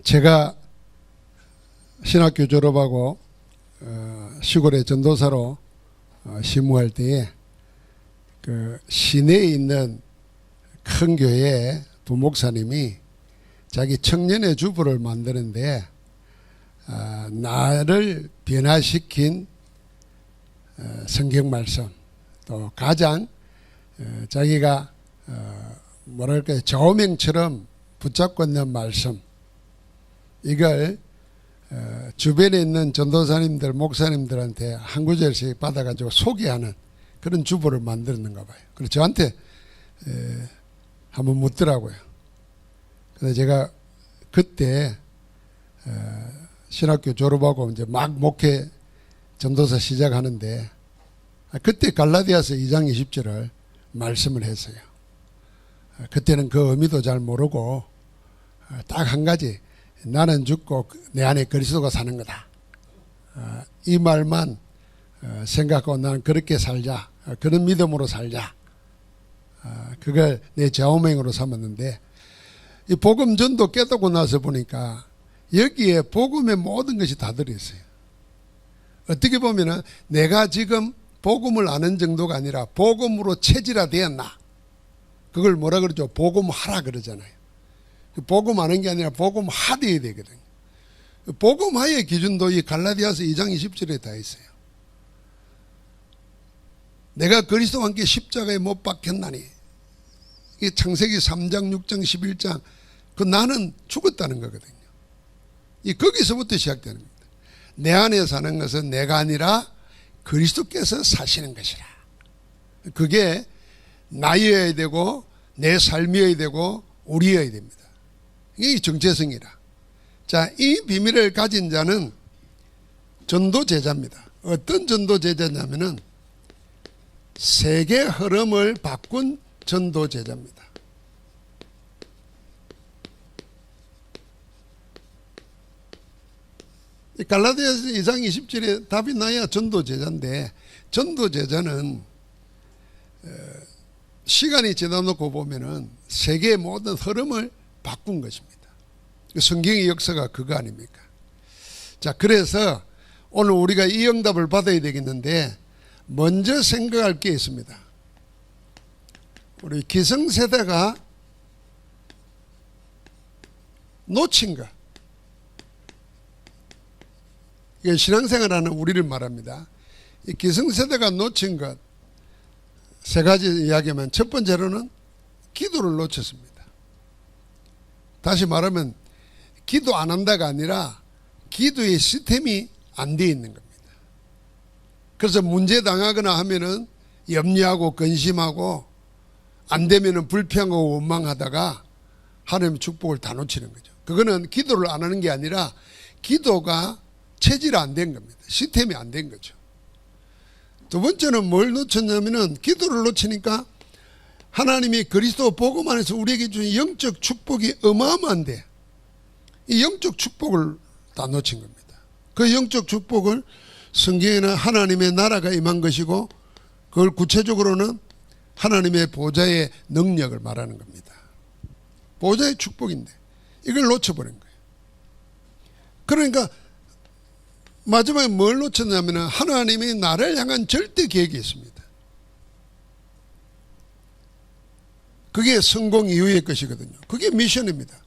제가 신학교 졸업하고 시골의 전도사로 심무할 때에 그 시내에 있는 큰 교회에 부목사님이 자기 청년의 주부를 만드는데 나를 변화시킨 성경 말씀, 또 가장 자기가 뭐랄까요, 좌우명처럼 붙잡고 있는 말씀, 이걸 주변에 있는 전도사님들, 목사님들한테 한 구절씩 받아가지고 소개하는 그런 주보를 만들었는가 봐요. 그래서 저한테 한번 묻더라고요. 그래서 제가 그때 신학교 졸업하고 이제 막 목회 전도사 시작하는데 그때 갈라디아서 2장 20절을 말씀을 했어요. 그때는 그 의미도 잘 모르고 딱 한 가지, 나는 죽고 내 안에 그리스도가 사는 거다. 이 말만 생각하고 나는 그렇게 살자, 그런 믿음으로 살자, 그걸 내 좌우명으로 삼았는데, 이 복음 전도 깨닫고 나서 보니까 여기에 복음의 모든 것이 다 들어있어요. 어떻게 보면은 내가 지금 복음을 아는 정도가 아니라 복음으로 체질화되었나, 그걸 뭐라 그러죠? 복음하라 그러잖아요. 복음 아는 게 아니라 복음하되어야 되거든요. 복음하의 기준도 이 갈라디아서 2장 20절에 다 있어요. 내가 그리스도와 함께 십자가에 못 박혔나니, 이게 창세기 3장 6장 11장, 그 나는 죽었다는 거거든요. 이 거기서부터 시작되는 겁니다. 내 안에 사는 것은 내가 아니라 그리스도께서 사시는 것이라. 그게 나여야 되고 내 삶이어야 되고 우리여야 됩니다. 이게 정체성이라. 자, 이 비밀을 가진 자는 전도제자입니다. 어떤 전도제자냐면은 세계 흐름을 바꾼 전도제자입니다. 갈라디아서 2장 20절에 답이 나야 전도제자인데, 전도제자는 시간이 지나 놓고 보면은 세계의 모든 흐름을 바꾼 것입니다. 성경의 역사가 그거 아닙니까? 자, 그래서 오늘 우리가 이 응답을 받아야 되겠는데, 먼저 생각할 게 있습니다. 우리 기성세대가 놓친 것, 이게 신앙생활하는 우리를 말합니다. 이 기성세대가 놓친 것 세 가지 이야기하면, 첫 번째로는 기도를 놓쳤습니다. 다시 말하면 기도 안 한다가 아니라 기도의 시스템이 안 돼 있는 겁니다. 그래서 문제 당하거나 하면은 염려하고 근심하고 안 되면은 불평하고 원망하다가 하나님의 축복을 다 놓치는 거죠. 그거는 기도를 안 하는 게 아니라 기도가 체질이 안 된 겁니다. 시스템이 안 된 거죠. 두 번째는 뭘 놓쳤냐면은, 기도를 놓치니까 하나님이 그리스도 복음 안에서 우리에게 준 영적 축복이 어마어마한데, 이 영적 축복을 다 놓친 겁니다. 그 영적 축복을 성경에는 하나님의 나라가 임한 것이고, 그걸 구체적으로는 하나님의 보좌의 능력을 말하는 겁니다. 보좌의 축복인데 이걸 놓쳐버린 거예요. 그러니까 마지막에 뭘 놓쳤냐면, 하나님이 나를 향한 절대 계획이 있습니다. 그게 성공 이후의 것이거든요. 그게 미션입니다.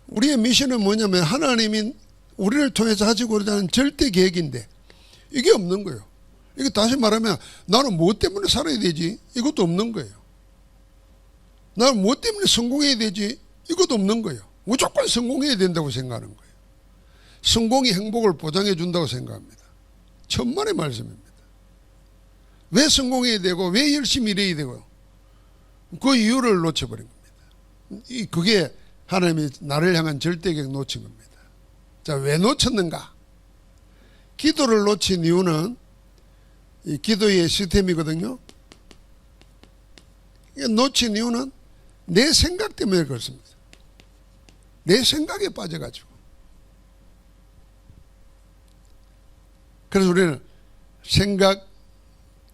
우리의 미션은 뭐냐면, 하나님이 우리를 통해서 하시고자 하는 절대 계획인데 이게 없는 거예요. 이게 다시 말하면, 나는 무엇 때문에 살아야 되지? 이것도 없는 거예요. 나는 무엇 때문에 성공해야 되지? 이것도 없는 거예요. 무조건 성공해야 된다고 생각하는 거예요. 성공이 행복을 보장해 준다고 생각합니다. 천만의 말씀입니다. 왜 성공해야 되고 왜 열심히 일해야 되고, 그 이유를 놓쳐버린 겁니다. 그게 하나님이 나를 향한 절대계획 놓친 겁니다. 자, 왜 놓쳤는가? 기도를 놓친 이유는 이 기도의 시스템이거든요. 놓친 이유는 내 생각 때문에 그렇습니다. 내 생각에 빠져가지고. 그래서 우리는 생각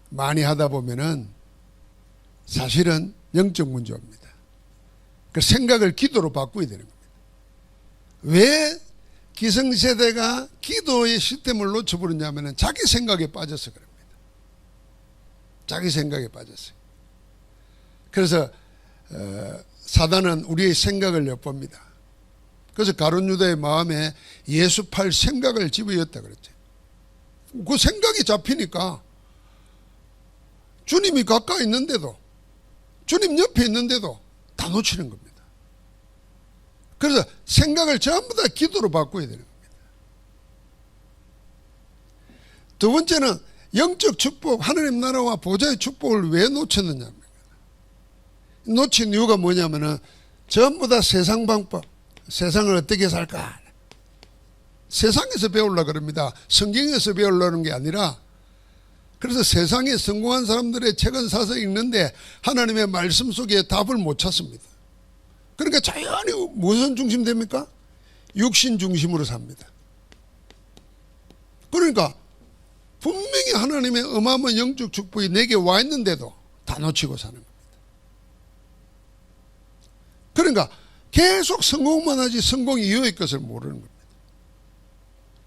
많이 하다 보면은 사실은 영적 문제입니다. 그 생각을 기도로 바꿔야 되는 겁니다. 왜 기성세대가 기도의 시스템을 놓쳐버렸냐면 자기 생각에 빠져서 그럽니다. 자기 생각에 빠졌어요. 그래서 사단은 우리의 생각을 엿봅니다. 그래서 가룟 유다의 마음에 예수 팔 생각을 집어였다 그랬죠. 그 생각이 잡히니까 주님이 가까이 있는데도, 주님 옆에 있는데도 다 놓치는 겁니다. 그래서 생각을 전부 다 기도로 바꿔야 되는 겁니다. 두 번째는 영적 축복, 하나님 나라와 보좌의 축복을 왜 놓쳤느냐. 놓친 이유가 뭐냐면은 전부 다 세상 방법, 세상을 어떻게 살까. 세상에서 배우려고 그럽니다. 성경에서 배우려는 게 아니라. 그래서 세상에 성공한 사람들의 책은 사서 읽는데 하나님의 말씀 속에 답을 못 찾습니다. 그러니까 자연히 무슨 중심 됩니까? 육신 중심으로 삽니다. 그러니까 분명히 하나님의 어마어마한 영적 축복이 내게 와 있는데도 다 놓치고 사는 겁니다. 그러니까 계속 성공만 하지 성공 이후의 것을 모르는 겁니다.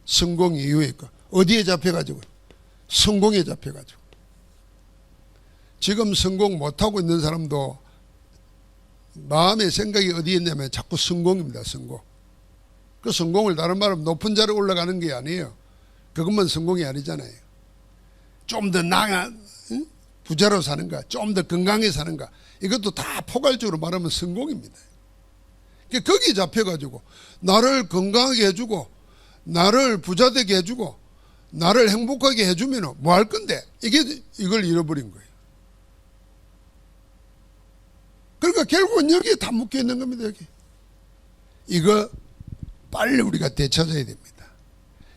성공 이후의 것. 어디에 잡혀가지고? 성공에 잡혀가지고. 지금 성공 못하고 있는 사람도 마음의 생각이 어디에 있냐면 자꾸 성공입니다. 성공. 그 성공을 다른 말로 높은 자리에 올라가는 게 아니에요. 그것만 성공이 아니잖아요. 좀 더 나은 부자로 사는가, 좀 더 건강하게 사는가, 이것도 다 포괄적으로 말하면 성공입니다. 거기에 잡혀가지고 나를 건강하게 해주고 나를 부자되게 해주고 나를 행복하게 해주면 뭐 할 건데, 이걸 잃어버린 거예요. 그러니까 결국은 여기에 다 묶여 있는 겁니다. 여기. 이거 빨리 우리가 되찾아야 됩니다.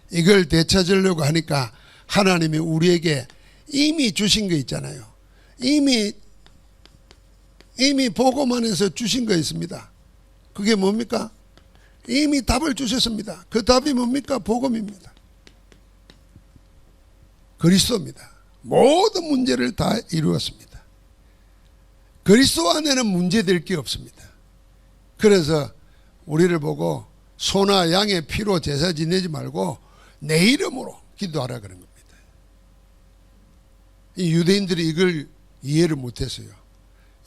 이걸 되찾으려고 하니까 하나님이 우리에게 이미 주신 거 있잖아요. 이미 복음 안에서 주신 거 있습니다. 그게 뭡니까? 이미 답을 주셨습니다. 그 답이 뭡니까? 복음입니다. 그리스도입니다. 모든 문제를 다 이루었습니다. 그리스도 안에는 문제될 게 없습니다. 그래서 우리를 보고 소나 양의 피로 제사 지내지 말고 내 이름으로 기도하라 그런 겁니다. 이 유대인들이 이걸 이해를 못했어요.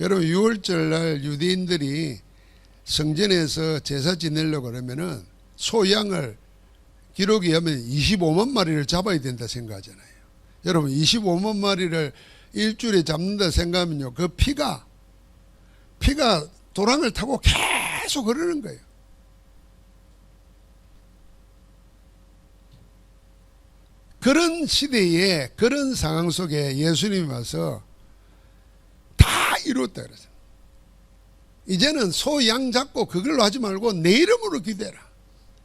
여러분 6월절 날 유대인들이 성전에서 제사 지내려고 그러면은 소양을 기록에 하면 25만 마리를 잡아야 된다 생각하잖아요. 여러분 25만 마리를 일주일에 잡는다 생각하면요, 그 피가 도랑을 타고 계속 흐르는 거예요. 그런 시대에, 그런 상황 속에 예수님이 와서 다 이뤘다 그러죠. 이제는 소, 양 잡고 그걸로 하지 말고 내 이름으로 기대라.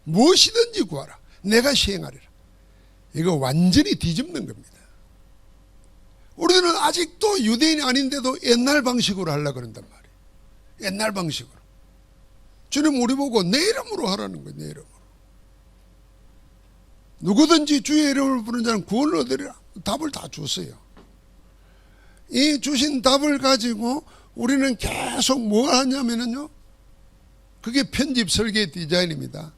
무엇이든지 구하라. 내가 시행하리라. 이거 완전히 뒤집는 겁니다. 우리들은 아직도 유대인이 아닌데도 옛날 방식으로 하려고 그런단 말이에요. 옛날 방식으로. 주님 우리 보고 내 이름으로 하라는 거예요. 내 이름으로. 누구든지 주의 이름을 부르는 자는 구원을 얻으리라. 답을 다 줬어요. 이 주신 답을 가지고 우리는 계속 뭘 하냐면요, 그게 편집 설계 디자인입니다.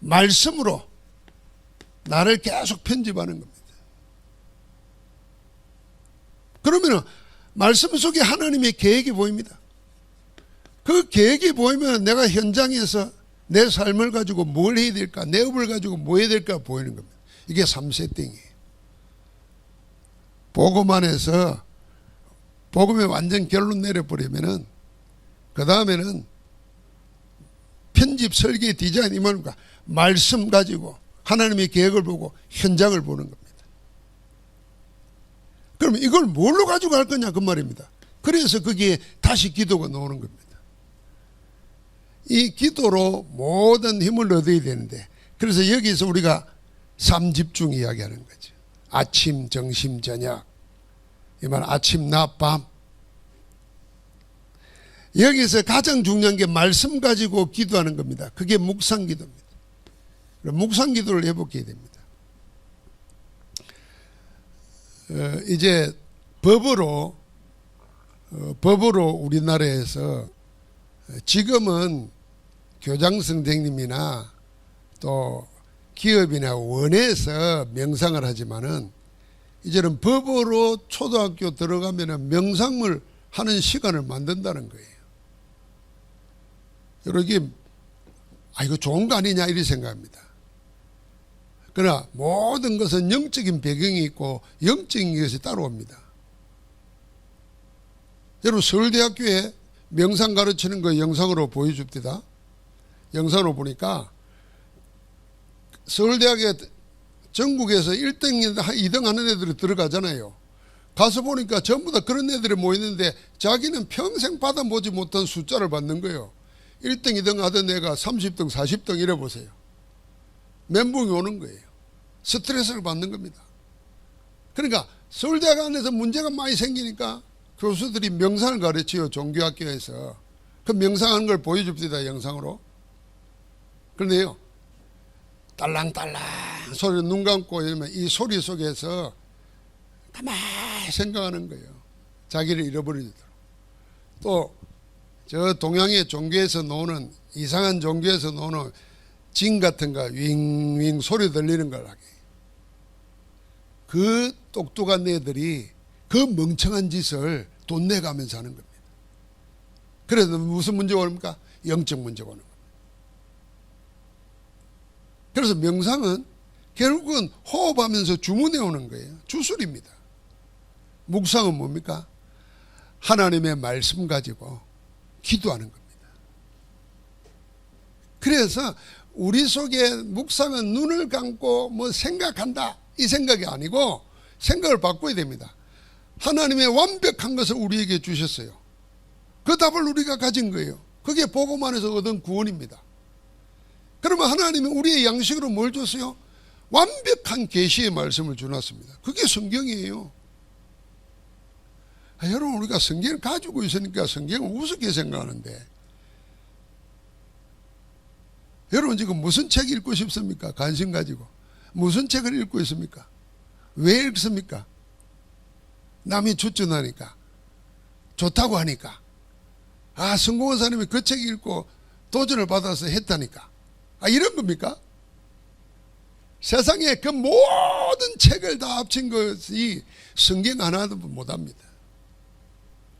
말씀으로 나를 계속 편집하는 겁니다. 그러면 말씀 속에 하나님의 계획이 보입니다. 그 계획이 보이면 내가 현장에서 내 삶을 가지고 뭘 해야 될까, 내 업을 가지고 뭐 해야 될까 보이는 겁니다. 이게 3세팅이에요. 복음 안에서 복음에 완전 결론 내려버리면은 그 다음에는 편집, 설계, 디자인, 이 말입니까? 말씀 가지고 하나님의 계획을 보고 현장을 보는 겁니다. 그럼 이걸 뭘로 가지고 갈 거냐 그 말입니다. 그래서 거기에 다시 기도가 나오는 겁니다. 이 기도로 모든 힘을 얻어야 되는데, 그래서 여기서 우리가 3집중 이야기하는 거죠. 아침, 점심, 저녁. 이 말 아침, 낮, 밤. 여기서 가장 중요한 게 말씀 가지고 기도하는 겁니다. 그게 묵상 기도입니다. 묵상 기도를 해보게 됩니다. 이제 법으로 우리나라에서 지금은 교장 선생님이나 또 기업이나 원에서 명상을 하지만은 이제는 법으로 초등학교 들어가면은 명상을 하는 시간을 만든다는 거예요. 여러분, 이거 좋은 거 아니냐 이렇게 생각합니다. 그러나 모든 것은 영적인 배경이 있고 영적인 것이 따라옵니다. 여러분, 서울대학교에 명상 가르치는 거 영상으로 보여줍니다. 영상으로 보니까 서울대학에 전국에서 1등, 2등 하는 애들이 들어가잖아요. 가서 보니까 전부 다 그런 애들이 모이는데 자기는 평생 받아보지 못한 숫자를 받는 거예요. 1등, 2등 하던 애가 30등, 40등 이래 보세요. 멘붕이 오는 거예요. 스트레스를 받는 겁니다. 그러니까 서울대학 안에서 문제가 많이 생기니까 교수들이 명상을 가르쳐요. 종교학교에서. 그 명상하는 걸 보여줍니다. 영상으로. 그런데요, 딸랑딸랑 소리 눈 감고 이러면 이 소리 속에서 가만히 생각하는 거예요. 자기를 잃어버리도록. 또 저 동양의 종교에서 노는, 이상한 종교에서 노는 징 같은 거 윙윙 소리 들리는 걸 하게. 그 똑똑한 애들이 그 멍청한 짓을 돈 내가면서 하는 겁니다. 그래서 무슨 문제가 옵니까? 영적 문제가 오는 겁니다. 그래서 명상은 결국은 호흡하면서 주문해 오는 거예요. 주술입니다. 묵상은 뭡니까? 하나님의 말씀 가지고 기도하는 겁니다. 그래서 우리 속에 묵상은 눈을 감고 뭐 생각한다 이 생각이 아니고 생각을 바꿔야 됩니다. 하나님의 완벽한 것을 우리에게 주셨어요. 그 답을 우리가 가진 거예요. 그게 복음 안에서 얻은 구원입니다. 그러면 하나님은 우리의 양식으로 뭘 줬어요? 완벽한 계시의 말씀을 주놨습니다. 그게 성경이에요. 여러분, 우리가 성경을 가지고 있으니까 성경을 우습게 생각하는데, 여러분 지금 무슨 책 읽고 싶습니까? 관심 가지고. 무슨 책을 읽고 있습니까? 왜 읽습니까? 남이 추천하니까, 좋다고 하니까, 성공한 사람이 그 책 읽고 도전을 받아서 했다니까, 이런 겁니까? 세상에 그 모든 책을 다 합친 것이 성경 하나도 못합니다.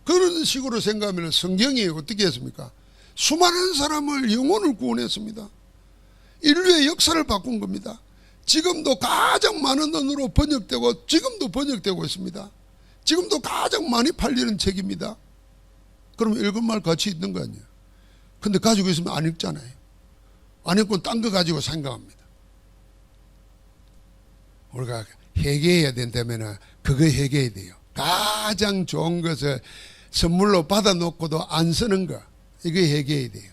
그런 식으로 생각하면 성경이 어떻게 했습니까? 수많은 사람을 영혼을 구원했습니다. 인류의 역사를 바꾼 겁니다. 지금도 가장 많은 돈으로 번역되고 지금도 번역되고 있습니다. 지금도 가장 많이 팔리는 책입니다. 그럼 읽은 말 가치 있는 거 아니에요? 근데 가지고 있으면 안 읽잖아요. 안 읽고 딴 거 가지고 생각합니다. 우리가 회개해야 된다면 그거 회개해야 돼요. 가장 좋은 것을 선물로 받아놓고도 안 쓰는 거, 이거 회개해야 돼요.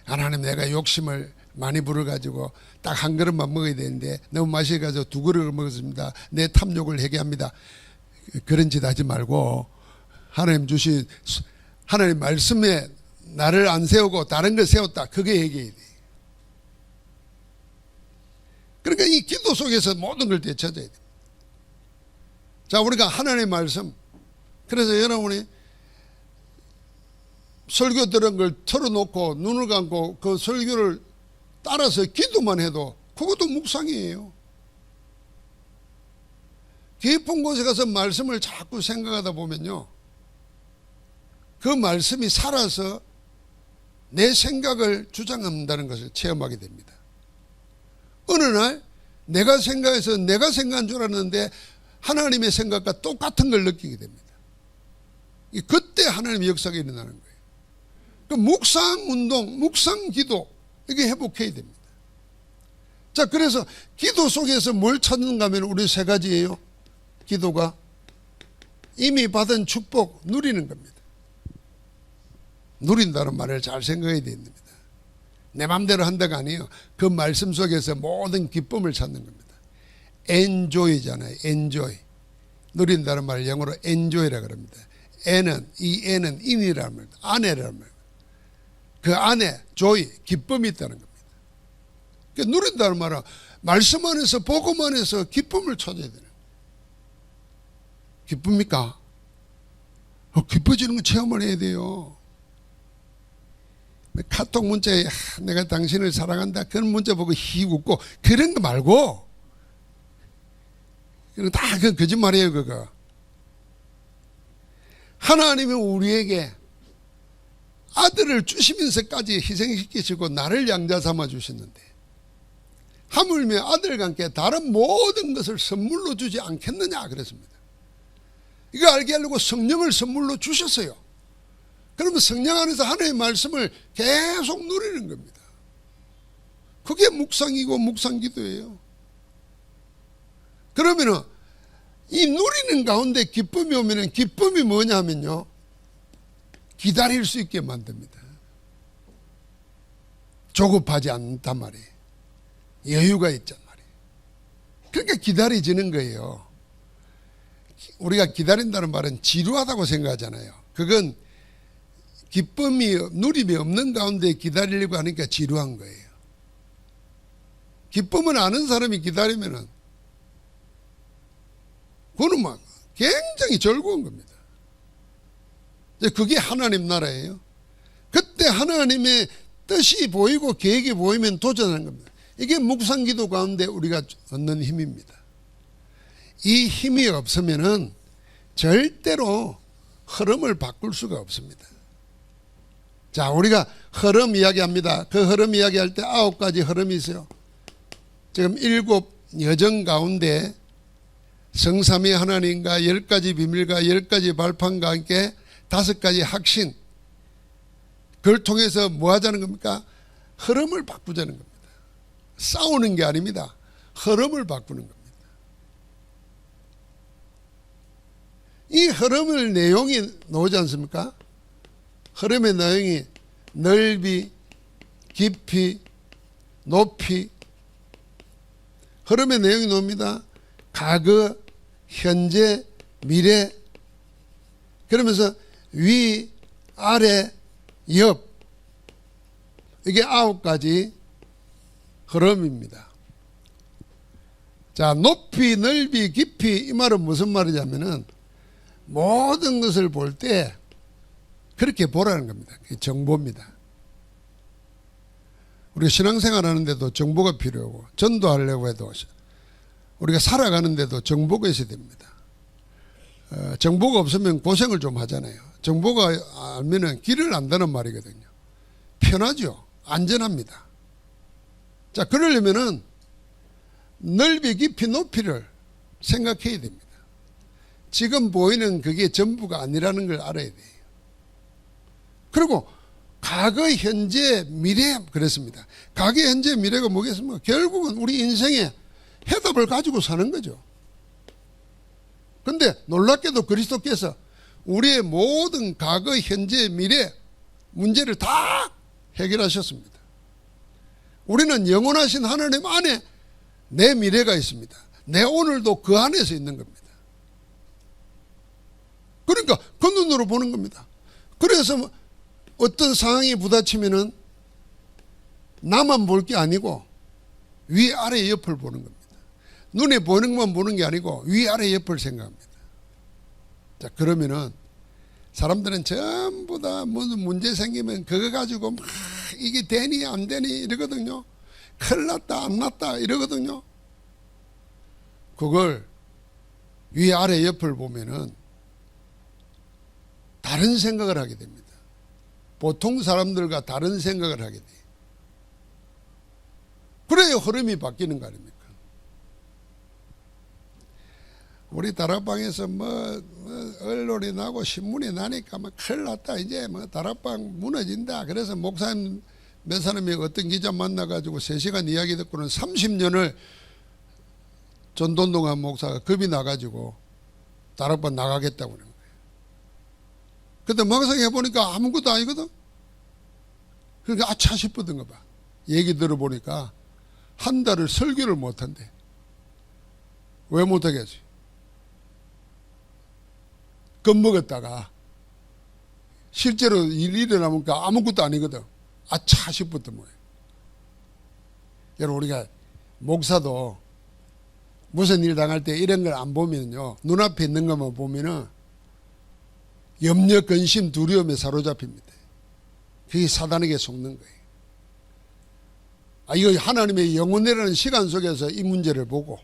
하나님, 내가 욕심을 많이 부려가지고 딱 한 그릇만 먹어야 되는데 너무 맛있어가지고 2그릇을 먹었습니다. 내 탐욕을 회개합니다. 그런 짓 하지 말고 하나님 주신 하나님 말씀에 나를 안 세우고 다른 걸 세웠다. 그게 회개해야 돼요. 그러니까 이 기도 속에서 모든 걸 되찾아야 됩니다. 자, 우리가 하나님의 말씀, 그래서 여러분이 설교 들은 걸 털어놓고 눈을 감고 그 설교를 따라서 기도만 해도 그것도 묵상이에요. 깊은 곳에 가서 말씀을 자꾸 생각하다 보면요, 그 말씀이 살아서 내 생각을 주장한다는 것을 체험하게 됩니다. 어느 날 내가 생각해서 내가 생각한 줄 알았는데 하나님의 생각과 똑같은 걸 느끼게 됩니다. 그때 하나님의 역사가 일어나는 거예요. 그 묵상 운동, 묵상 기도, 이게 회복해야 됩니다. 자, 그래서 기도 속에서 뭘 찾는가 하면 우리 3가지예요. 기도가 이미 받은 축복 누리는 겁니다. 누린다는 말을 잘 생각해야 됩니다. 내 맘대로 한다가 아니에요. 그 말씀 속에서 모든 기쁨을 찾는 겁니다. enjoy잖아요. enjoy. 누린다는 말을 영어로 enjoy라 그럽니다. 이 애는 in이라는 말입니다. 안에라는 말입니다. 그 안에 joy, 기쁨이 있다는 겁니다. 그러니까 누린다는 말은 말씀 안에서, 복음 안에서 기쁨을 찾아야 되는 거예요. 기쁩니까? 기뻐지는 거 체험을 해야 돼요. 카톡 문자에 내가 당신을 사랑한다 그런 문자 보고 히 웃고 그런 거 말고, 다 그 거짓말이에요. 그거 하나님은 우리에게 아들을 주시면서까지 희생시키시고 나를 양자 삼아 주셨는데, 하물며 아들과 함께 다른 모든 것을 선물로 주지 않겠느냐 그랬습니다. 이거 알게 하려고 성령을 선물로 주셨어요. 그러면 성령 안에서 하나님의 말씀을 계속 누리는 겁니다. 그게 묵상이고 묵상기도예요. 그러면은 이 누리는 가운데 기쁨이 오면은, 기쁨이 뭐냐면요, 기다릴 수 있게 만듭니다. 조급하지 않단 말이에요. 여유가 있단 말이에요. 그러니까 기다려지는 거예요. 우리가 기다린다는 말은 지루하다고 생각하잖아요. 그건 기쁨이, 누림이 없는 가운데 기다리려고 하니까 지루한 거예요. 기쁨을 아는 사람이 기다리면은 그거는 막 굉장히 즐거운 겁니다. 그게 하나님 나라예요. 그때 하나님의 뜻이 보이고 계획이 보이면 도전하는 겁니다. 이게 묵상기도 가운데 우리가 얻는 힘입니다. 이 힘이 없으면은 절대로 흐름을 바꿀 수가 없습니다. 자, 우리가 흐름 이야기합니다. 그 흐름 이야기할 때 9가지 흐름이 있어요. 지금 7 여정 가운데 성삼위 하나님과 10가지 비밀과 10가지 발판과 함께 5가지 확신, 그걸 통해서 뭐 하자는 겁니까? 흐름을 바꾸자는 겁니다. 싸우는 게 아닙니다. 흐름을 바꾸는 겁니다. 이 흐름의 내용이 나오지 않습니까? 흐름의 내용이 넓이, 깊이, 높이. 흐름의 내용이 나옵니다. 과거, 현재, 미래. 그러면서 위, 아래, 옆. 이게 9가지 흐름입니다. 자, 높이, 넓이, 깊이, 이 말은 무슨 말이냐면은 모든 것을 볼 때 그렇게 보라는 겁니다. 그게 정보입니다. 우리가 신앙생활 하는데도 정보가 필요하고, 전도하려고 해도 우리가 살아가는데도 정보가 있어야 됩니다. 정보가 없으면 고생을 좀 하잖아요. 정보가 알면은 길을 안다는 말이거든요. 편하죠. 안전합니다. 자, 그러려면은 넓이, 깊이, 높이를 생각해야 됩니다. 지금 보이는 그게 전부가 아니라는 걸 알아야 돼요. 그리고 과거, 현재, 미래 그랬습니다. 과거, 현재, 미래가 뭐겠습니까? 결국은 우리 인생에 해답을 가지고 사는 거죠. 그런데 놀랍게도 그리스도께서 우리의 모든 과거, 현재, 미래 문제를 다 해결하셨습니다. 우리는 영원하신 하나님 안에 내 미래가 있습니다. 내 오늘도 그 안에서 있는 겁니다. 그러니까 그 눈으로 보는 겁니다. 그래서 어떤 상황이 부딪히면은 나만 볼 게 아니고 위아래 옆을 보는 겁니다. 눈에 보이는 것만 보는 게 아니고 위아래 옆을 생각합니다. 자, 그러면은 사람들은 전부 다 무슨 문제 생기면 그거 가지고 막 이게 되니 안 되니 이러거든요. 큰일 났다 안 났다 이러거든요. 그걸 위아래 옆을 보면은 다른 생각을 하게 됩니다. 보통 사람들과 다른 생각을 하게 돼요. 그래야 흐름이 바뀌는 거 아닙니까? 우리 다락방에서 언론이 나고 신문이 나니까 큰일 났다. 이제 다락방 무너진다. 그래서 목사님 몇 사람이 어떤 기자 만나가지고 3시간 이야기 듣고는 30년을 전돈동한 목사가 겁이 나가지고 다락방 나가겠다고 그러는 거예요. 근데 막상 해보니까 아무것도 아니거든. 그러니까 아차 싶었던 거 봐. 얘기 들어보니까 한 달을 설교를 못한대. 왜 못하겠지? 겁먹었다가 실제로 일이 일어나니까 아무것도 아니거든. 아차 싶었던 거예요. 여러분, 우리가 목사도 무슨 일 당할 때 이런 걸 안 보면요, 눈앞에 있는 것만 보면은 염려, 근심, 두려움에 사로잡힙니다. 그게 사단에게 속는 거예요. 이거 하나님의 영원이라는 시간 속에서 이 문제를 보고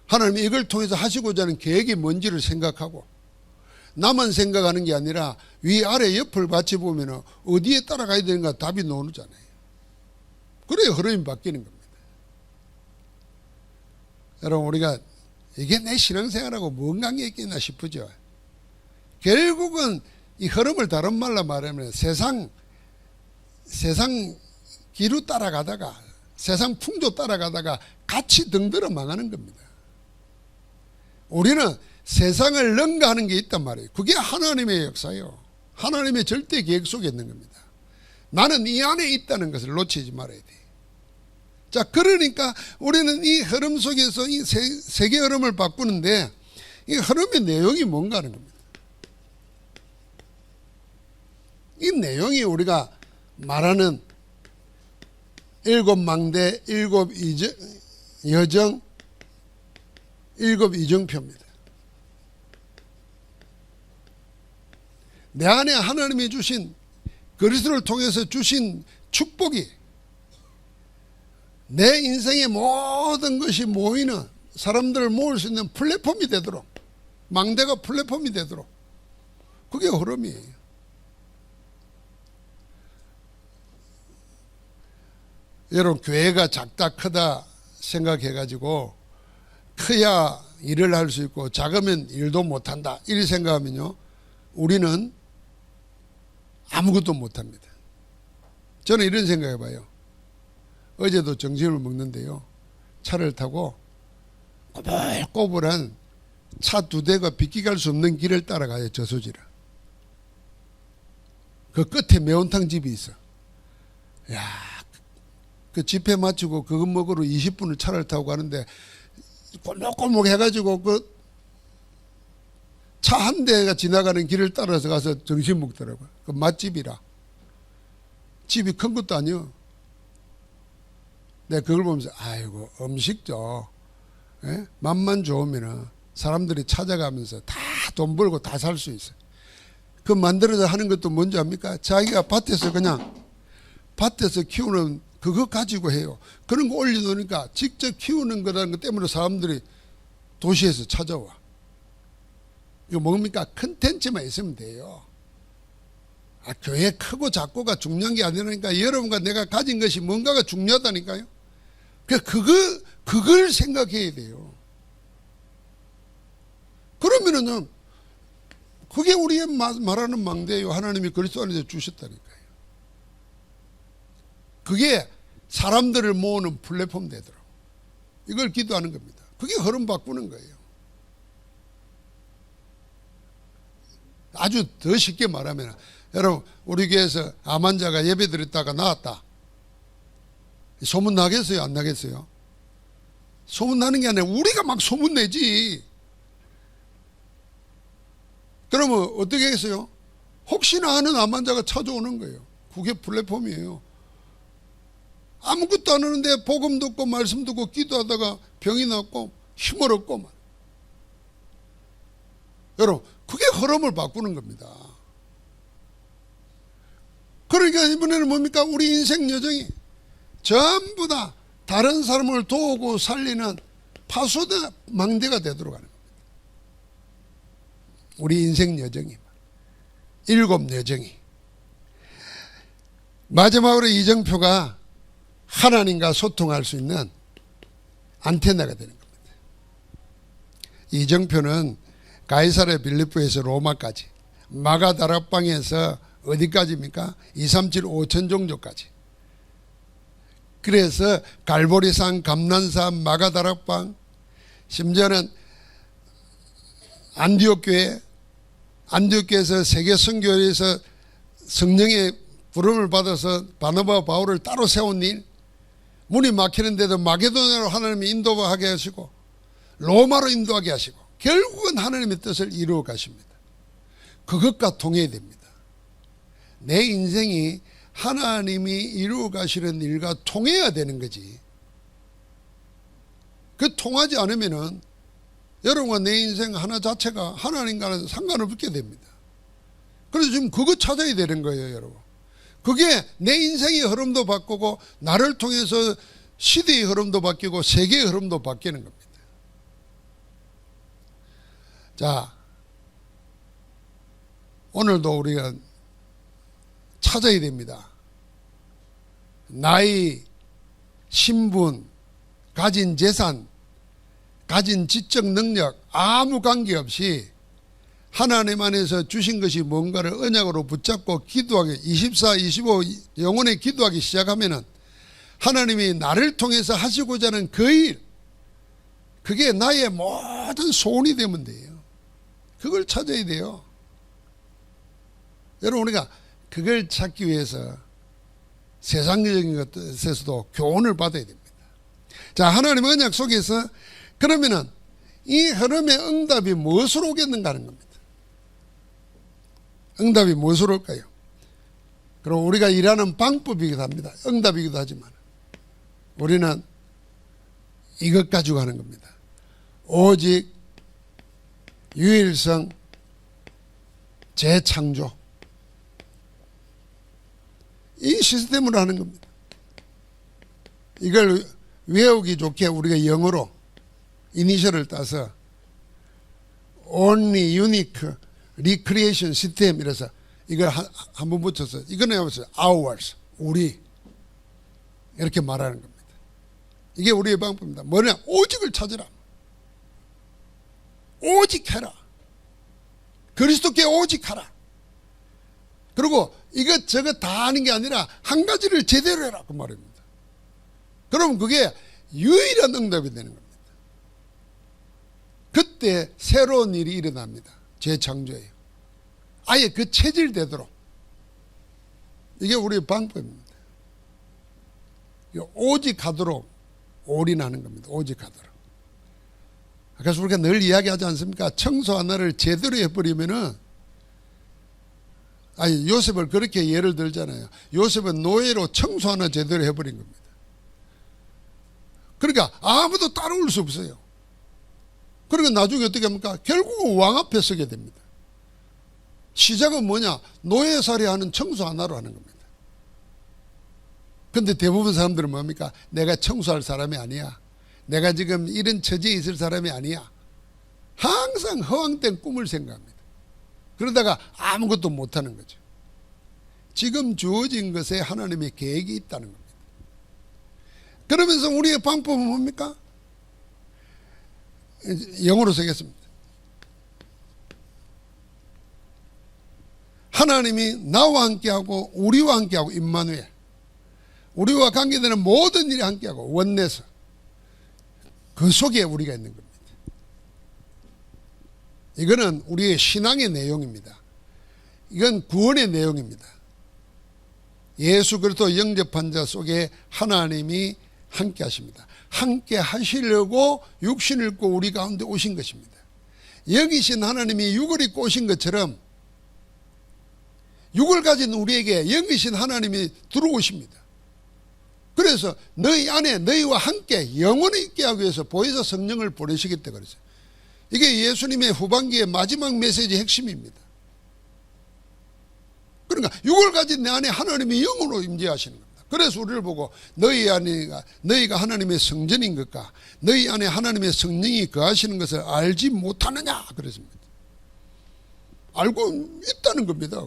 하나님이 이걸 통해서 하시고자 하는 계획이 뭔지를 생각하고 나만 생각하는 게 아니라 위아래 옆을 같이 보면 어디에 따라가야 되는가 답이 나오잖아요. 그래야 흐름이 바뀌는 겁니다. 여러분, 우리가 이게 내 신앙생활하고 뭔 관계 있겠나 싶으죠. 결국은 이 흐름을 다른 말로 말하면 세상 기류 따라가다가 세상 풍조 따라가다가 같이 등들어 망하는 겁니다. 우리는 세상을 능가하는 게 있단 말이에요. 그게 하나님의 역사예요. 하나님의 절대 계획 속에 있는 겁니다. 나는 이 안에 있다는 것을 놓치지 말아야 돼. 자, 그러니까 우리는 이 흐름 속에서 이 세계 흐름을 바꾸는데 이 흐름의 내용이 뭔가 하는 겁니다. 이 내용이 우리가 말하는 7망대, 7여정, 7이정표입니다. 내 안에 하나님이 주신 그리스도를 통해서 주신 축복이 내 인생의 모든 것이 모이는 사람들을 모을 수 있는 플랫폼이 되도록, 망대가 플랫폼이 되도록, 그게 흐름이에요. 여러분, 교회가 작다 크다 생각해가지고 커야 일을 할 수 있고 작으면 일도 못한다 이렇게 생각하면요, 우리는 아무것도 못합니다. 저는 이런 생각해봐요. 어제도 점심을 먹는데요, 차를 타고 꼬불꼬불한 차 2대가 비껴갈 수 없는 길을 따라가요. 저수지를. 그 끝에 매운탕 집이 있어. 야, 그 집회 마치고 그거 먹으러 20분을 차를 타고 가는데 꼬목꼬목 해가지고 그 차 한 대가 지나가는 길을 따라서 가서 점심 먹더라고요. 그 맛집이라. 집이 큰 것도 아니요. 내가 그걸 보면서 아이고, 음식죠. 예? 맛만 좋으면 사람들이 찾아가면서 다 돈 벌고 다 살 수 있어요. 그 만들어서 하는 것도 뭔지 압니까? 자기가 밭에서 키우는 그거 가지고 해요. 그런 거 올려놓으니까 직접 키우는 거라는 것 때문에 사람들이 도시에서 찾아와. 이거 뭡니까? 컨텐츠만 있으면 돼요. 교회 크고 작고가 중요한 게 아니라니까. 여러분과 내가 가진 것이 뭔가가 중요하다니까요. 그걸 생각해야 돼요. 그러면은 그게 우리의 말하는 망대예요. 하나님이 그리스도 안에서 주셨다니까요. 그게 사람들을 모으는 플랫폼 되도록 이걸 기도하는 겁니다. 그게 흐름 바꾸는 거예요. 아주 더 쉽게 말하면, 여러분, 우리 교회에서 암 환자가 예배 드렸다가 나왔다. 소문 나겠어요? 안 나겠어요? 소문 나는 게 아니라 우리가 막 소문 내지. 그러면 어떻게 하겠어요? 혹시나 하는 암 환자가 찾아오는 거예요. 그게 플랫폼이에요. 아무것도 안 하는데 복음 듣고 말씀 듣고 기도하다가 병이 났고 힘을 얻고. 여러분, 그게 흐름을 바꾸는 겁니다. 그러니까 이번에는 뭡니까? 우리 인생 여정이 전부 다 다른 사람을 도우고 살리는 파수대 망대가 되도록 하는 겁니다. 우리 인생 여정이 7 여정이. 마지막으로 이정표가 하나님과 소통할 수 있는 안테나가 되는 겁니다. 이정표는 가이사랴 빌립보에서 로마까지, 마가다락방에서 어디까지입니까? 237 5천 종족까지. 그래서 갈보리산, 감난산, 마가다락방, 심지어는 안디옥교회에서 세계 선교회에서 성령의 부름을 받아서 바나바와 바울을 따로 세운 일, 문이 막히는데도 마게도냐로 하나님이 인도하게 하시고 로마로 인도하게 하시고 결국은 하나님의 뜻을 이루어 가십니다. 그것과 통해야 됩니다. 내 인생이 하나님이 이루어 가시는 일과 통해야 되는 거지. 그 통하지 않으면은 여러분과 내 인생 하나 자체가 하나님과는 상관없게 됩니다. 그래서 지금 그거 찾아야 되는 거예요, 여러분. 그게 내 인생의 흐름도 바꾸고 나를 통해서 시대의 흐름도 바뀌고 세계의 흐름도 바뀌는 겁니다. 자, 오늘도 우리가 찾아야 됩니다. 나이, 신분, 가진 재산, 가진 지적 능력 아무 관계없이 하나님 안에서 주신 것이 뭔가를 언약으로 붙잡고 기도하기 24, 25 영혼의 기도하기 시작하면은 하나님이 나를 통해서 하시고자 하는 그 일, 그게 나의 모든 소원이 되면 돼요. 그걸 찾아야 돼요. 여러분, 우리가 그걸 찾기 위해서 세상적인 것에서도 교훈을 받아야 됩니다. 자, 하나님의 언약 속에서 그러면은 이 흐름의 응답이 무엇으로 오겠는가 하는 겁니다. 응답이 무엇으로 올까요? 그리고 우리가 일하는 방법이기도 합니다. 응답이기도 하지만 우리는 이것 가지고 하는 겁니다. 오직 유일성 재창조, 이 시스템으로 하는 겁니다. 이걸 외우기 좋게 우리가 영어로 이니셜을 따서 Only Unique Recreation System 이래서 이걸 한번 붙여서 이거는 ours, 우리 이렇게 말하는 겁니다. 이게 우리의 방법입니다. 뭐냐? 오직을 찾으라. 오직 해라. 그리스도께 오직 하라. 그리고 이것저것 다 하는 게 아니라 한 가지를 제대로 해라 그 말입니다. 그러면 그게 유일한 응답이 되는 겁니다. 그때 새로운 일이 일어납니다. 재창조예요. 아예 그 체질되도록. 이게 우리의 방법입니다. 오직 하도록 올인하는 겁니다. 오직 하도록. 그래서 우리가 늘 이야기하지 않습니까? 청소 하나를 제대로 해버리면은, 아니, 요셉을 그렇게 예를 들잖아요. 요셉은 노예로 청소 하나 제대로 해버린 겁니다. 그러니까 아무도 따라올 수 없어요. 그러니까 나중에 어떻게 합니까? 결국은 왕 앞에 서게 됩니다. 시작은 뭐냐? 노예살이 하는 청소 하나로 하는 겁니다. 근데 대부분 사람들은 뭡니까? 내가 청소할 사람이 아니야. 내가 지금 이런 처지에 있을 사람이 아니야. 항상 허황된 꿈을 생각합니다. 그러다가 아무것도 못하는 거죠. 지금 주어진 것에 하나님의 계획이 있다는 겁니다. 그러면서 우리의 방법은 뭡니까? 영어로 쓰겠습니다. 하나님이 나와 함께하고 우리와 함께하고 임마누엘, 우리와 관계되는 모든 일이 함께하고 원내서, 그 속에 우리가 있는 겁니다. 이거는 우리의 신앙의 내용입니다. 이건 구원의 내용입니다. 예수 그리스도 영접한 자 속에 하나님이 함께 하십니다. 함께 하시려고 육신을 입고 우리 가운데 오신 것입니다. 여기신 하나님이 육을 입고 오신 것처럼 육을 가진 우리에게 여기신 하나님이 들어오십니다. 그래서 너희 안에 너희와 함께 영원히 있게 하기 위해서 보혜사 성령을 보내시겠다 그랬어요. 이게 예수님의 후반기의 마지막 메시지의 핵심입니다. 그러니까 육을 가진 내 안에 하나님이 영으로 임재하시는 겁니다. 그래서 우리를 보고 너희가 하나님의 성전인 것과 너희 안에 하나님의 성령이 거하시는 것을 알지 못하느냐 그랬습니다. 알고 있다는 겁니다.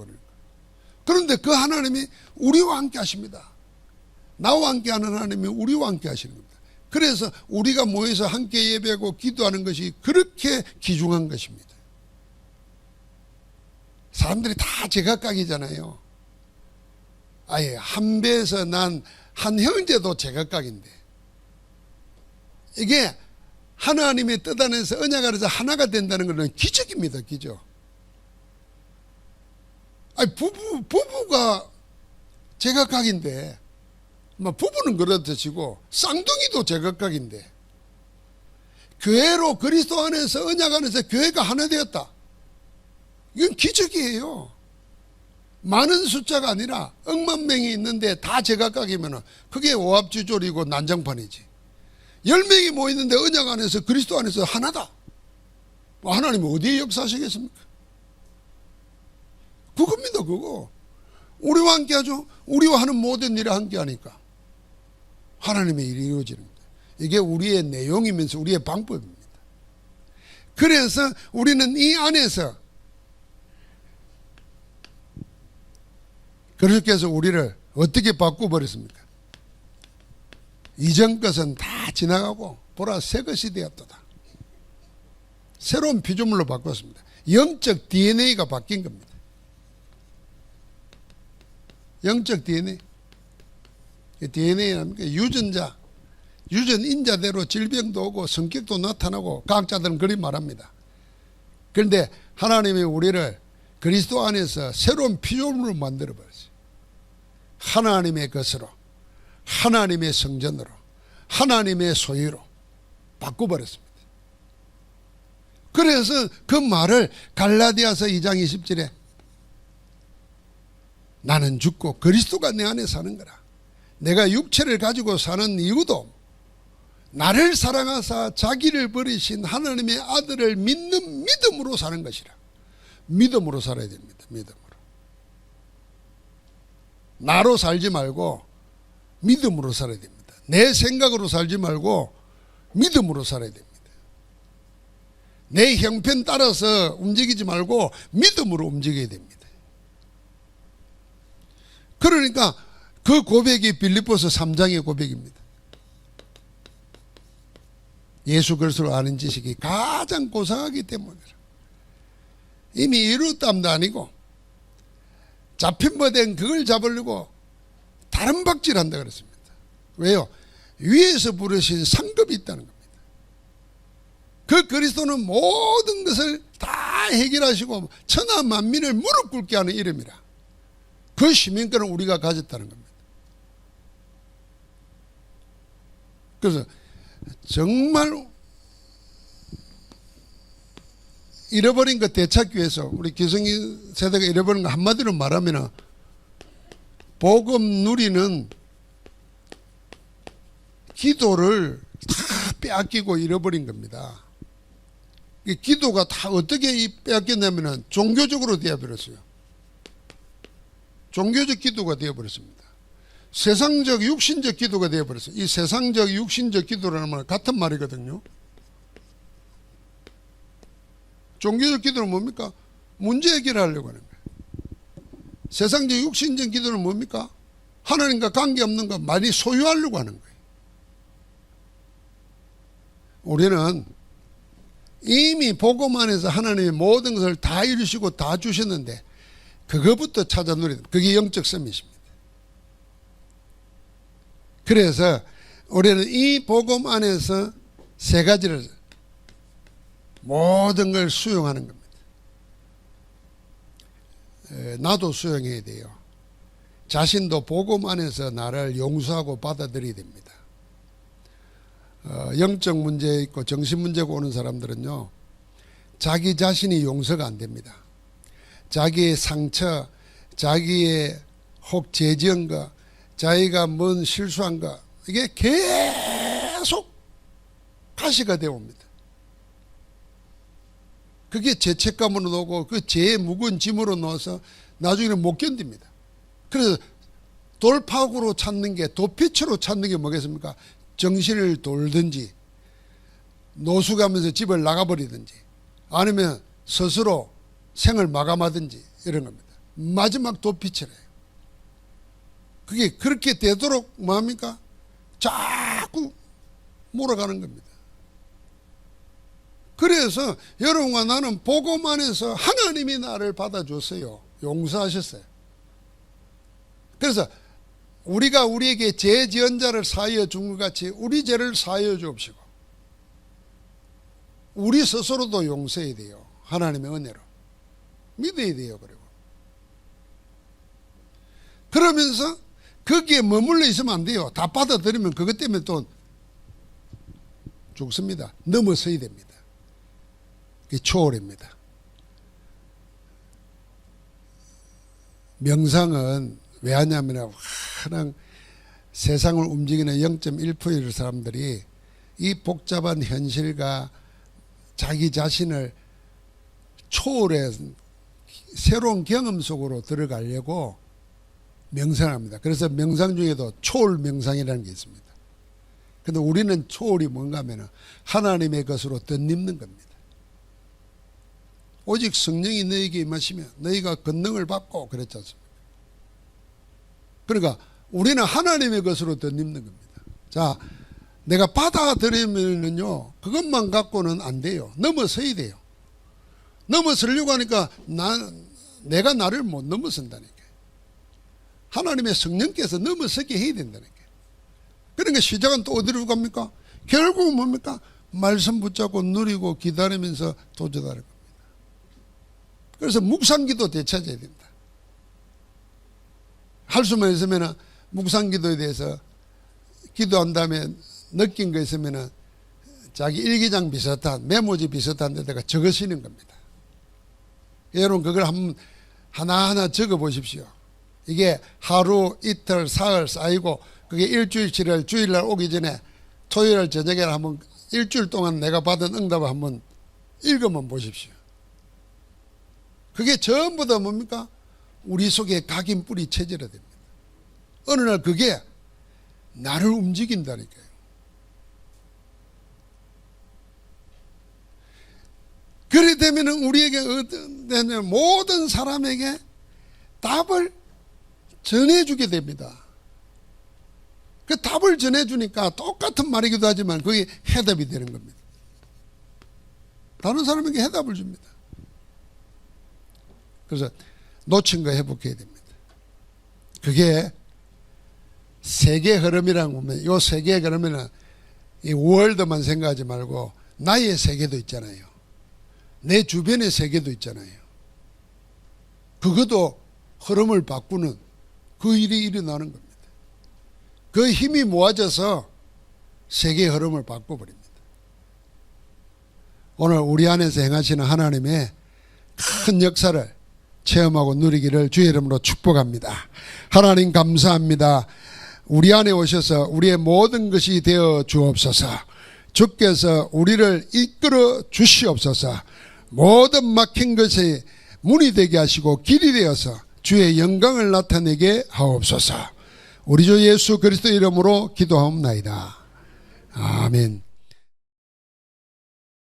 그런데 그 하나님이 우리와 함께 하십니다. 나와 함께 하는 하나님이 우리와 함께 하시는 겁니다. 그래서 우리가 모여서 함께 예배하고 기도하는 것이 그렇게 귀중한 것입니다. 사람들이 다 제각각이잖아요. 아예 한 배에서 난 한 형제도 제각각인데, 이게 하나님의 뜻 안에서 언약 안에서 하나가 된다는 것은 기적입니다. 기적. 아니 부부가 제각각인데, 뭐 부부는 그렇다 치고 쌍둥이도 제각각인데, 교회로 그리스도 안에서 언약 안에서 교회가 하나 되었다. 이건 기적이에요. 많은 숫자가 아니라 억만 명이 있는데 다 제각각이면 그게 오합지졸이고 난장판이지. 10명이 모이는데 언약 안에서 그리스도 안에서 하나다. 하나님은 어디에 역사하시겠습니까? 그겁니다. 그거. 우리와 함께하죠. 우리와 하는 모든 일에 함께하니까 하나님의 일이 이루어지는 거예요. 이게 우리의 내용이면서 우리의 방법입니다. 그래서 우리는 이 안에서 그렇게해서 우리를 어떻게 바꿔버렸습니까? 이전 것은 다 지나가고 보라 새 것이 되었도다. 새로운 피조물로 바꿨습니다. 영적 DNA가 바뀐 겁니다. 영적 DNA. DNA는 유전자, 유전인자대로 질병도 오고 성격도 나타나고 과학자들은 그리 말합니다. 그런데 하나님이 우리를 그리스도 안에서 새로운 피조물로 만들어버렸어요. 하나님의 것으로, 하나님의 성전으로, 하나님의 소유로 바꿔버렸습니다. 그래서 그 말을 갈라디아서 2장 20절에 나는 죽고 그리스도가 내 안에 사는 거라. 내가 육체를 가지고 사는 이유도 나를 사랑하사 자기를 버리신 하나님의 아들을 믿는 믿음으로 사는 것이라. 믿음으로 살아야 됩니다. 믿음으로. 나로 살지 말고 믿음으로 살아야 됩니다. 내 생각으로 살지 말고 믿음으로 살아야 됩니다. 내 형편 따라서 움직이지 말고 믿음으로 움직여야 됩니다. 그러니까 그 고백이 빌립보서 3장의 고백입니다. 예수 그리스도를 아는 지식이 가장 고상하기 때문이라. 이미 이루었담도 아니고 잡힌 바 된 그걸 잡으려고 다른 박질한다 그랬습니다. 왜요? 위에서 부르신 상급이 있다는 겁니다. 그 그리스도는 모든 것을 다 해결하시고 천하 만민을 무릎 꿇게 하는 이름이라. 그 시민권을 우리가 가졌다는 겁니다. 그래서 정말 잃어버린 것 되찾기 위해서 우리 기성이 세대가 잃어버린 거 한마디로 말하면 복음 누리는 기도를 다 빼앗기고 잃어버린 겁니다. 이 기도가 다 어떻게 빼앗겼냐면 종교적으로 되어버렸어요. 종교적 기도가 되어버렸습니다. 세상적 육신적 기도가 되어버렸어요. 이 세상적 육신적 기도라는 말은 같은 말이거든요. 종교적 기도는 뭡니까? 문제 해결하려고 하는 거예요. 세상적 육신적 기도는 뭡니까? 하나님과 관계없는 거 많이 소유하려고 하는 거예요. 우리는 이미 복음 안에서 하나님의 모든 것을 다 이루시고 다 주셨는데 그것부터 찾아 누리는 그게 영적 서밋입니다. 그래서 우리는 이 복음 안에서 세 가지를 모든 걸 수용하는 겁니다. 나도 수용해야 돼요. 자신도 복음 안에서 나를 용서하고 받아들여야 됩니다. 영적 문제 있고 정신 문제가 오는 사람들은요, 자기 자신이 용서가 안 됩니다. 자기의 상처, 자기의 혹 죄지은 거, 자기가 뭔 실수한 거, 이게 계속 가시가 되어 옵니다. 그게 죄책감으로 오고 그 죄의 무거운 짐으로 넣어서 나중에는 못 견딥니다. 그래서 돌파구로 찾는 게, 도피처로 찾는 게 뭐겠습니까? 정신을 돌든지 노숙하면서 집을 나가버리든지 아니면 스스로 생을 마감하든지 이런 겁니다. 마지막 도피처래요. 그게 그렇게 되도록 뭐합니까? 자꾸 몰아가는 겁니다. 그래서 여러분과 나는 복음 안에서 하나님이 나를 받아줬어요. 용서하셨어요. 그래서 우리가 우리에게 죄 지은 자를 사하여 준 것 같이 우리 죄를 사하여 주옵시고 우리 스스로도 용서해야 돼요. 하나님의 은혜로 믿어야 돼요. 그러면서 거기에 머물러 있으면 안 돼요. 다 받아들이면 그것 때문에 또 죽습니다. 넘어서야 됩니다. 그게 초월입니다. 명상은 왜 하냐면 그냥 세상을 움직이는 0.1%의 사람들이 이 복잡한 현실과 자기 자신을 초월해 새로운 경험 속으로 들어가려고 명상합니다. 그래서 명상 중에도 초월 명상이라는 게 있습니다. 근데 우리는 초월이 뭔가 하면 하나님의 것으로 덧입는 겁니다. 오직 성령이 너희에게 임하시면 너희가 권능을 받고 그랬지 않습니까? 그러니까 우리는 하나님의 것으로 덧입는 겁니다. 자, 내가 받아들이면요, 그것만 갖고는 안 돼요. 넘어서야 돼요. 넘어서려고 하니까 내가 나를 못 넘어선다니까. 하나님의 성령께서 넘어서게 해야 된다니까. 그러니까 시작은 또 어디로 갑니까? 결국은 뭡니까? 말씀 붙잡고 누리고 기다리면서 도전하는 겁니다. 그래서 묵상기도 되찾아야 됩니다. 할 수만 있으면 묵상기도에 대해서 기도한 다음에 느낀 거 있으면 자기 일기장 비슷한 메모지 비슷한 데다가 적으시는 겁니다. 여러분 그걸 한번 하나하나 적어 보십시오. 이게 하루 이틀 사흘 쌓이고 그게 일주일치를 주일날 오기 전에 토요일 저녁에 한번 일주일 동안 내가 받은 응답을 한번 읽어만 보십시오. 그게 전부 다 뭡니까? 우리 속에 각인 뿌리 체질화됩니다. 어느 날 그게 나를 움직인다니까요. 그래 되면 우리에게 모든 사람에게 답을 전해주게 됩니다. 그 답을 전해주니까 똑같은 말이기도 하지만 그게 해답이 되는 겁니다. 다른 사람에게 해답을 줍니다. 그래서 놓친 거 회복해야 됩니다. 그게 세계 흐름이라고 보면 이 세계 그러면은 이 월드만 생각하지 말고 나의 세계도 있잖아요. 내 주변의 세계도 있잖아요. 그것도 흐름을 바꾸는 그 일이 일어나는 겁니다. 그 힘이 모아져서 세계의 흐름을 바꿔버립니다. 오늘 우리 안에서 행하시는 하나님의 큰 역사를 체험하고 누리기를 주의 이름으로 축복합니다. 하나님 감사합니다. 우리 안에 오셔서 우리의 모든 것이 되어 주옵소서. 주께서 우리를 이끌어 주시옵소서. 모든 막힌 것이 문이 되게 하시고 길이 되어서 주의 영광을 나타내게 하옵소서. 우리 주 예수 그리스도 이름으로 기도하옵나이다. 아멘.